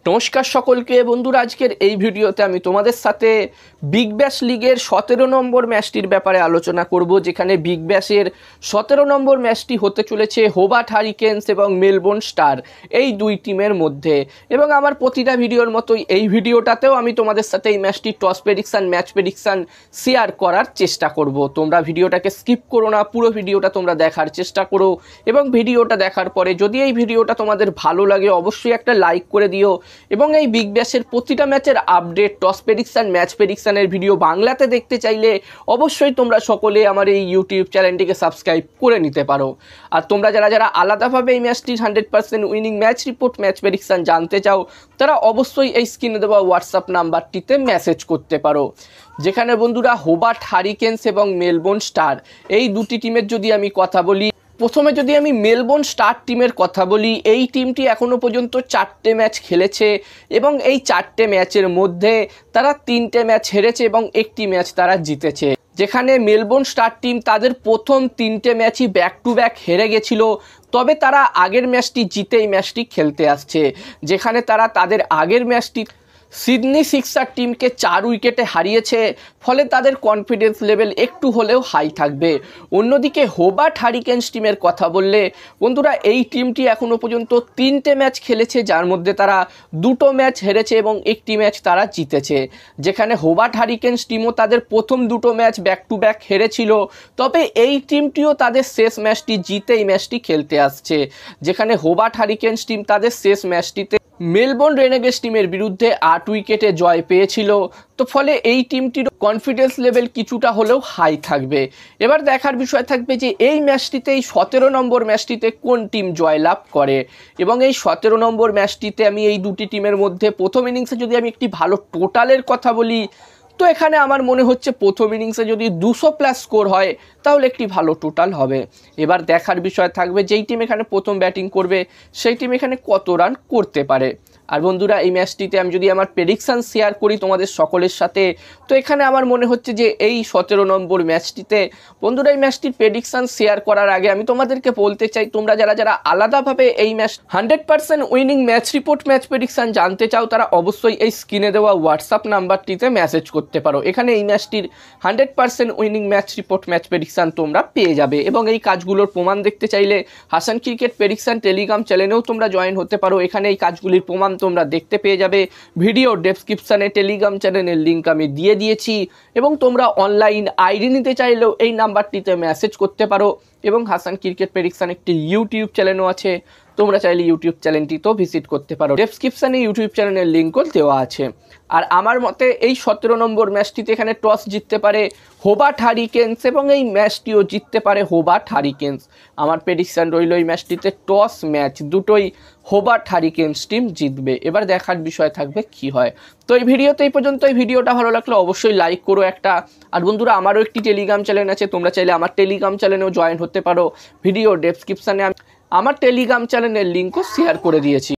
নমস্কার সকলকে বন্ধুরা, আজকের এই ভিডিওতে আমি তোমাদের সাথে বিগ ব্যাশ লিগের 17 নম্বর ম্যাচটির ব্যাপারে আলোচনা করব, যেখানে বিগ ব্যাশের 17 নম্বর ম্যাচটি হতে চলেছে হোবার্ট হারিকেনস এবং মেলবোর্ন স্টার এই দুই টিমের মধ্যে। এবং আমার প্রতিটা ভিডিওর মতোই এই ভিডিওটাতেও আমি তোমাদের সাথে এই ম্যাচটির toss prediction, match prediction share করার চেষ্টা করব। তোমরা ভিডিওটাকে স্কিপ করো না, পুরো ভিডিওটা তোমরা দেখার চেষ্টা করো এবং ভিডিওটা দেখার পরে যদি এই ভিডিওটা তোমাদের ভালো লাগে অবশ্যই একটা লাইক করে দিও। এবং এই বিগ ব্যাশের প্রতিটা ম্যাচের আপডেট, টস প্রেডিকশান, ম্যাচ প্রেডিকশানের ভিডিও বাংলাতে দেখতে চাইলে অবশ্যই তোমরা সকলে আমার এই ইউটিউব চ্যানেলটিকে সাবস্ক্রাইব করে নিতে পারো। আর তোমরা যারা আলাদাভাবে এই ম্যাচটির 100% winning match report, match prediction জানতে চাও তারা অবশ্যই এই স্ক্রিনে দেওয়া হোয়াটসঅ্যাপ নাম্বারটিতে মেসেজ করতে পারো। যেখানে বন্ধুরা হোবার্ট হারিকেনস এবং মেলবোর্ন স্টার এই দুটি টিমের যদি আমি কথা বলি, প্রথমে যদি আমি মেলবোর্ন স্টার টিমের কথা বলি, এই টিমটি এখনও পর্যন্ত 4টে ম্যাচ খেলেছে এবং এই 4টে ম্যাচের মধ্যে তারা 3টে ম্যাচ হেরেছে এবং একটি ম্যাচ তারা জিতেছে। যেখানে মেলবোর্ন স্টার টিম তাদের প্রথম 3টে ম্যাচই ব্যাক টু ব্যাক হেরে গেছিল, তবে তারা আগের ম্যাচটি জিতে এই ম্যাচটি খেলতে আসছে। যেখানে তারা তাদের আগের ম্যাচটি সিডনি সিক্সার টিমকে 4 উইকেটে হারিয়েছে, ফলে তাদের কনফিডেন্স লেভেল একটু হলেও হাই থাকবে। অন্যদিকে হোবার্ট হারিকেনস টিমের কথা বললে বন্ধুরা, এই টিমটি এখনও পর্যন্ত 3টে ম্যাচ খেলেছে, যার মধ্যে তারা 2টো ম্যাচ হেরেছে এবং একটি ম্যাচ তারা জিতেছে। যেখানে হোবার্ট হারিকেনস টিমও তাদের প্রথম 2টো ম্যাচ ব্যাক টু ব্যাক হেরেছিল, তবে এই টিমটিও তাদের শেষ ম্যাচটি জিতে এই ম্যাচটি খেলতে আসছে। যেখানে হোবার্ট হারিকেনস টিম তাদের শেষ ম্যাচটিতে মেলবোর্ন রেনেগেডস টিমের বিরুদ্ধে 8 উইকেটে জয় পেয়েছিল, তো ফলে এই টিমটির কনফিডেন্স লেভেল কিছুটা হলেও হাই থাকবে। এবার দেখার বিষয় থাকবে যে এই ম্যাচটিতে, এই 17 নম্বর ম্যাচটিতে কোন টিম জয়লাভ করে। এবং এই 17 নম্বর ম্যাচটিতে আমি এই দুটি টিমের মধ্যে প্রথম ইনিংসে যদি আমি একটি ভালো টোটালের কথা বলি, তো এখানে আমার মনে হচ্ছে প্রথম ইনিংসে যদি 200+ স্কোর হয় তাহলে একটি ভালো টোটাল হবে। এবার দেখার বিষয় থাকবে যেই টিম এখানে প্রথম ব্যাটিং করবে সেই টিম এখানে কত রান করতে পারে। আর বন্ধুরা, এই ম্যাচটিতে আমি যদি আমার প্রেডিকশান শেয়ার করি তোমাদের সকলের সাথে, তো এখানে আমার মনে হচ্ছে যে এই 17 নম্বর ম্যাচটিতে বন্ধুরা, এই ম্যাচটির প্রেডিকশান শেয়ার করার আগে আমি তোমাদেরকে বলতে চাই, তোমরা যারা আলাদাভাবে এই match 100% winning match report, match prediction জানতে চাও তারা অবশ্যই এই স্ক্রিনে দেওয়া হোয়াটসঅ্যাপ নাম্বারটিতে মেসেজ করতে পারো। এখানে এই ম্যাচটির 100% winning match report, match prediction তোমরা পেয়ে যাবে। এবং এই কাজগুলোর প্রমাণ দেখতে চাইলে হাসান ক্রিকেট প্রেডিকশান টেলিগ্রাম চ্যানেলেও তোমরা জয়েন হতে পারো। এখানে এই কাজগুলির প্রমাণ তোমরা দেখতে পেয়ে যাবে। ভিডিও ডেসক্রিপশানে টেলিগ্রাম চ্যানেলের লিঙ্ক আমি দিয়ে দিয়েছি এবং তোমরা অনলাইন আইডি নিতে চাইলেও এই নাম্বারটিতে মেসেজ করতে পারো। এবং হাসান ক্রিকেট প্রেডিকশান একটি ইউটিউব চ্যানেলও আছে, তোমরা চাইলে ইউটিউব চ্যানেলটিতেও ভিজিট করতে পারো। ডেসক্রিপশানে ইউটিউব চ্যানেলের লিঙ্কও দেওয়া আছে। আর আমার মতে এই 17 নম্বর ম্যাচটিতে এখানে টস জিততে পারে হোবার্ট হারিকেনস এবং এই ম্যাচটিও জিততে পারে হোবার্ট হারিকেনস। আমার প্রেডিকশান রইল এই ম্যাচটিতে টস ম্যাচ দুটোই হোবার্ট হারিকেনস টিম জিতবে। এবার দেখার বিষয় থাকবে কি হয়। তো এই ভিডিওতে এই পর্যন্ত। এই ভিডিওটা ভালো লাগলে অবশ্যই লাইক করো একটা। আর বন্ধুরা, আমারও একটি টেলিগ্রাম চ্যানেল আছে, তোমরা চাইলে আমার টেলিগ্রাম চ্যানেলেও জয়েন হতে পারো। ভিডিও ডেসক্রিপশানে আমার টেলিগ্রাম চ্যানেলের লিঙ্কও শেয়ার করে দিয়েছি।